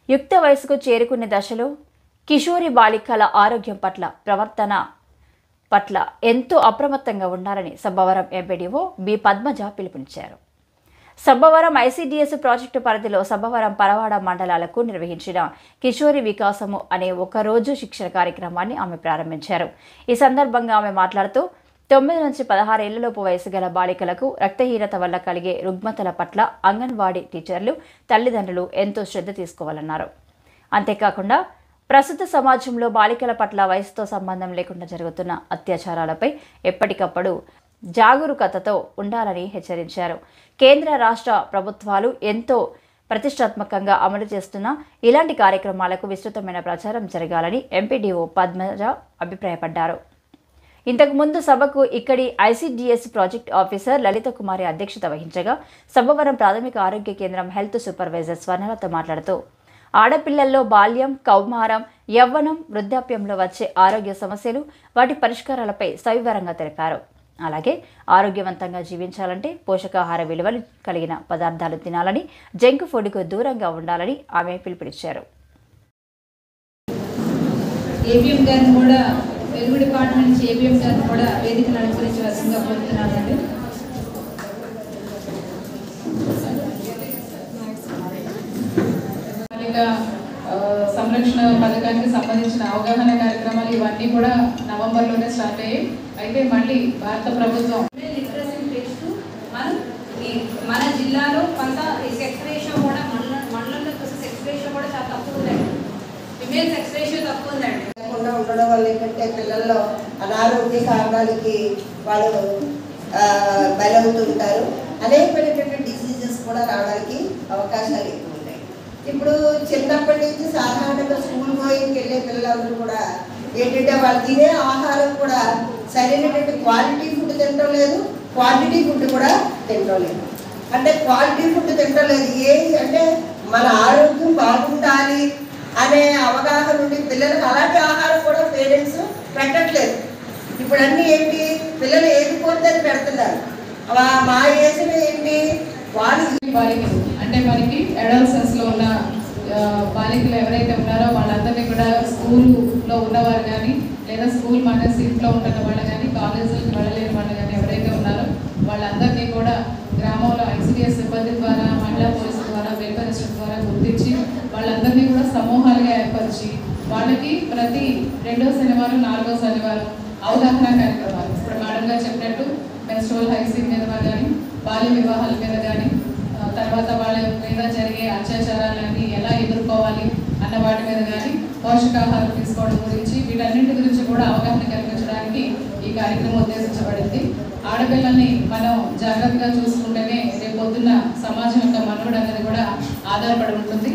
యుక్త వయసుకు చేరుకునే దశలో కిషోరి బాలికల ఆరోగ్యం పట్ల ప్రవర్తన పట్ల ఎంతో అప్రమత్తంగా ఉండాలని సబ్బవరం ఎంపీడీఓ బి పద్మజ పిలుపునిచ్చారు. సబ్బవరం ఐసీడీఎస్ ప్రాజెక్టు పరిధిలో సబ్బవరం పరవాడ మండలాలకు నిర్వహించిన కిషోరి వికాసము అనే ఒకరోజు శిక్షణ కార్యక్రమాన్ని ఆమె ప్రారంభించారు. ఈ సందర్భంగా ఆమె మాట్లాడుతూ 9 నుంచి 16 ఏళ్లలోపు వయసు గల బాలికలకు రక్తహీనత వల్ల కలిగే రుగ్మతల పట్ల అంగన్వాడీ టీచర్లు, తల్లిదండ్రులు ఎంతో శ్రద్ధ తీసుకోవాలన్నారు. అంతేకాకుండా ప్రస్తుత సమాజంలో బాలికల పట్ల వయసుతో సంబంధం లేకుండా జరుగుతున్న అత్యాచారాలపై ఎప్పటికప్పుడు జాగరూకతతో ఉండాలని హెచ్చరించారు. కేంద్ర రాష్ట్ర ప్రభుత్వాలు ఎంతో ప్రతిష్టాత్మకంగా అమలు చేస్తున్న ఇలాంటి కార్యక్రమాలకు విస్తృతమైన ప్రచారం జరగాలని ఎంపీడీఓ పద్మజ అభిప్రాయపడ్డారు. ఇంతకుముందు సభకు ఇక్కడి ఐసీడీఎస్ ప్రాజెక్ట్ ఆఫీసర్ లలిత కుమారి అధ్యక్షత వహించగా సబ్బవరం ప్రాథమిక ఆరోగ్య కేంద్రం హెల్త్ సూపర్వైజర్ స్వర్ణలత మాట్లాడుతూ ఆడపిల్లల్లో బాల్యం, కౌమారం, యవ్వనం, వృద్ధాప్యంలో వచ్చే ఆరోగ్య సమస్యలు, వాటి పరిష్కారాలపై సవివరంగా తెలిపారు. అలాగే ఆరోగ్యవంతంగా జీవించాలంటే పోషకాహార విలువలు కలిగిన పదార్థాలు తినాలని, జంక్ ఫుడ్కు దూరంగా ఉండాలని ఆమె పిలుపునిచ్చారు. ఏబిఎం గారిని కూడా వెలుగు డిపార్ట్మెంట్ నుంచి ఏబిఎం గారిని కూడా వేదికను అలంకరించవలసిందిగా కోరుతున్నానండి. సంరక్షణ పథకానికి సంబంధించిన అవగాహన కార్యక్రమాలు ఇవన్నీ కూడా నవంబర్లోనే స్టార్ట్ అయ్యాయి. అయితే మళ్ళీ భారత ప్రభుత్వం మన జిల్లాలో కొంత సెక్స్ రేషియో కూడా మండలంలో సెక్స్ రేషియో కూడా చాలా తక్కువ ఉందండి. ఫిమేల్ సెక్స్ రేషియో తక్కువ ఉందండి. ఉండడం వల్ల ఏంటంటే పిల్లల్లో అనారోగ్య కారణాలకి వాళ్ళు బలవుతుంటారు. అనేకమైనటువంటి డిసీజెస్ కూడా రావడానికి అవకాశాలు ఎక్కువ ఉంటాయి. ఇప్పుడు చిన్నప్పటి నుంచి సాధారణంగా స్కూల్ గోయింగ్కి వెళ్ళే పిల్లలందరూ కూడా ఏంటంటే వాళ్ళు తినే ఆహారం కూడా సరైనటువంటి క్వాలిటీ ఫుడ్ తినడం లేదు, క్వాంటిటీ ఫుడ్ కూడా తినడం లేదు. అంటే క్వాలిటీ ఫుడ్ తినడం లేదు అంటే మన ఆరోగ్యం బాగుండాలి అనే అవగాహన నుండి పిల్లలకు అలాంటి ఆహారం కూడా పేరెంట్స్ పెట్టట్లేదు. ఇప్పుడు అన్నీ ఏంటి, పిల్లలు ఏది కోరుతారు పెడుతున్నారు. మా ఏజ్లో ఏంటి బాలికలు అంటే మనకి అడల్సెన్స్లో ఉన్న బాలికలు ఎవరైతే ఉన్నారో వాళ్ళందరినీ కూడా స్కూల్లో ఉన్నవారు కానీ లేదా స్కూల్ మానేసి ఇంట్లో ఉంటున్న వాళ్ళు కానీ కాలేజీలకు వెళ్ళలేని వాళ్ళు కానీ ఎవరైతే ఉన్నారో వాళ్ళందరినీ కూడా గ్రామంలో ఐసీడీఎస్ సిబ్బంది ద్వారా, మహిళా పోలీసుల ద్వారా, వెల్ఫేర్ ఇన్స్టిట్యూట్ ద్వారా గుర్తించి వాళ్ళందరినీ కూడా సమూహాలుగా ఏర్పరిచి వాళ్ళకి ప్రతి 2వ శనివారం, 4వ శనివారం అవగాహన కార్యక్రమాలు ఇప్పుడు మేడం గారు చెప్పినట్టు మెన్స్ట్రువల్ హైజీన్ మీద కానీ, బాల్య వివాహాల మీద కానీ, తర్వాత వాళ్ళ మీద జరిగే అత్యాచారాలన్నీ ఎలా ఎదుర్కోవాలి అన్న వాటి మీద కానీ, పోషకాహారం తీసుకోవడం గురించి వీటన్నింటి గురించి కూడా అవగాహన కల్పించడానికి ఈ కార్యక్రమం ఉద్దేశించబడింది. ఆడపిల్లల్ని మనం జాగ్రత్తగా చూసుకుంటేనే రేపు పొద్దున్న సమాజం యొక్క మనుగడ అనేది కూడా ఆధారపడి ఉంటుంది.